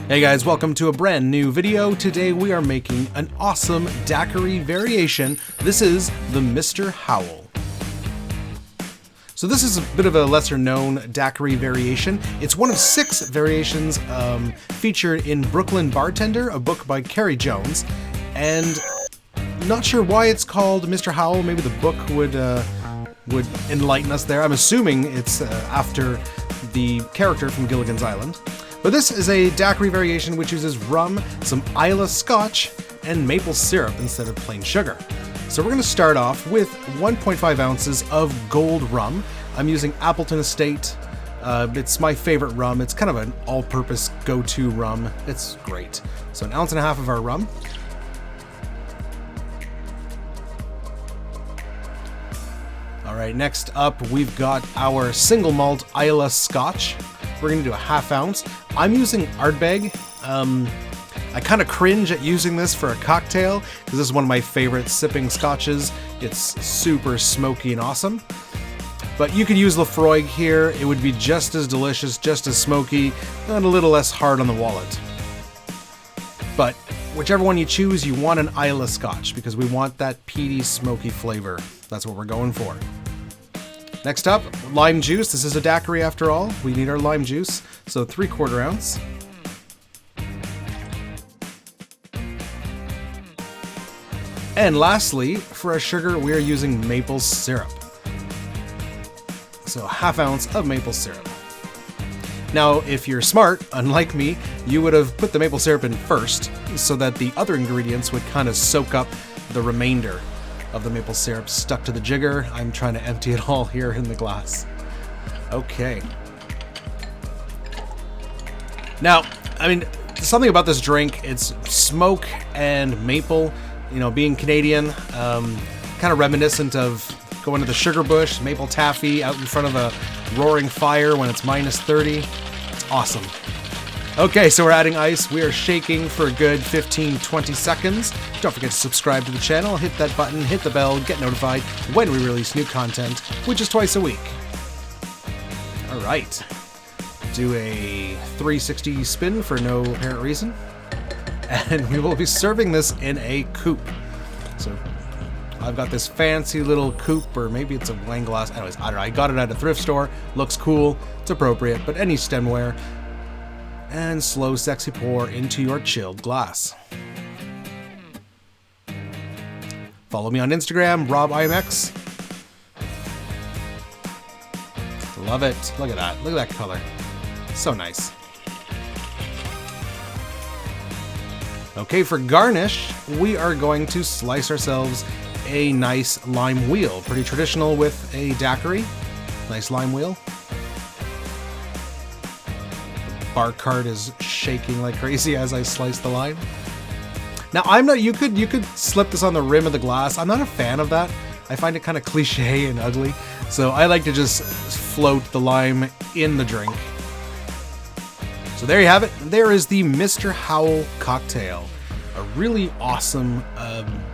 Hey guys, welcome to a brand new video. Today we are making an awesome daiquiri variation. This is the Mr. Howell. So this is a bit of a lesser known daiquiri variation. It's one of 6 variations featured in Brooklyn Bartender, a book by Carey Jones. And not sure why it's called Mr. Howell. Maybe the book would enlighten us there. I'm assuming it's after the character from Gilligan's Island. But this is a daiquiri variation which uses rum, some Islay Scotch, and maple syrup instead of plain sugar. So we're going to start off with 1.5 ounces of Gold Rum. I'm using Appleton Estate. It's my favorite rum. It's kind of an all-purpose go-to rum. It's great. So 1.5 ounces of our rum. Alright, next up we've got our single malt Islay Scotch. We're going to do a 1/2 ounce. I'm using Ardbeg. I kind of cringe at using this for a cocktail because this is one of my favorite sipping scotches. It's super smoky and awesome. But you could use Lafroig here. It would be just as delicious, just as smoky, and a little less hard on the wallet. But whichever one you choose, you want an Islay Scotch because we want that peaty, smoky flavor. That's what we're going for. Next up, lime juice. This is a daiquiri after all. We need our lime juice. So 3/4 ounce. And lastly, for our sugar, we are using maple syrup. So 1/2 ounce of maple syrup. Now, if you're smart, unlike me, you would have put the maple syrup in first so that the other ingredients would kind of soak up the remainder of the maple syrup stuck to the jigger. I'm trying to empty it all here in the glass. Okay. Now, I mean, something about this drink, it's smoke and maple, you know, being Canadian, kind of reminiscent of going to the sugar bush, maple taffy out in front of a roaring fire when it's -30. It's awesome. Okay, so we're adding ice. We are shaking for a good 15-20 seconds. Don't forget to subscribe to the channel, hit that button, hit the bell, get notified when we release new content, which is twice a week. All right. Do a 360 spin for no apparent reason. And we will be serving this in a coupe. So I've got this fancy little coupe, or maybe it's a wine glass. Anyways, I don't know. I got it at a thrift store. Looks cool. It's appropriate, but any stemware. And slow, sexy pour into your chilled glass. Follow me on Instagram, RobIMX. Love it. Look at that. Look at that color. So nice. Okay, for garnish, we are going to slice ourselves a nice lime wheel. Pretty traditional with a daiquiri. Nice lime wheel. Bar cart is shaking like crazy as I slice the lime. Now I'm not. You could slip this on the rim of the glass. I'm not a fan of that. I find it kind of cliche and ugly. So I like to just float the lime in the drink. So there you have it. There is the Mr. Howell Cocktail, a really awesome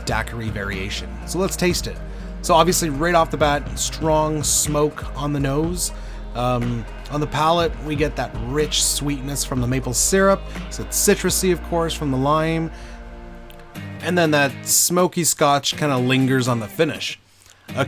daiquiri variation. So let's taste it. So obviously right off the bat, strong smoke on the nose. On the palate, we get that rich sweetness from the maple syrup. So it's citrusy, of course, from the lime. And then that smoky scotch kind of lingers on the finish.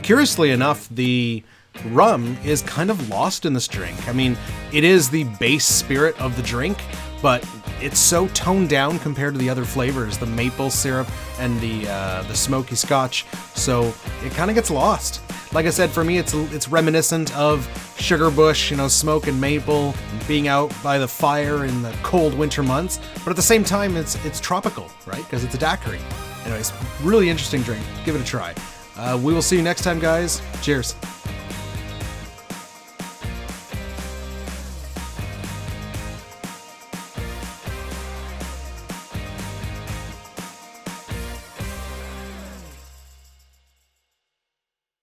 Curiously enough, the rum is kind of lost in this drink. I mean, it is the base spirit of the drink, but it's so toned down compared to the other flavors, the maple syrup and the smoky scotch. So it kind of gets lost. Like I said, for me, it's reminiscent of sugar bush, you know, smoke and maple, being out by the fire in the cold winter months. But at the same time, it's tropical, right? Because it's a daiquiri. Anyways, really interesting drink. Give it a try. We will see you next time, guys. Cheers.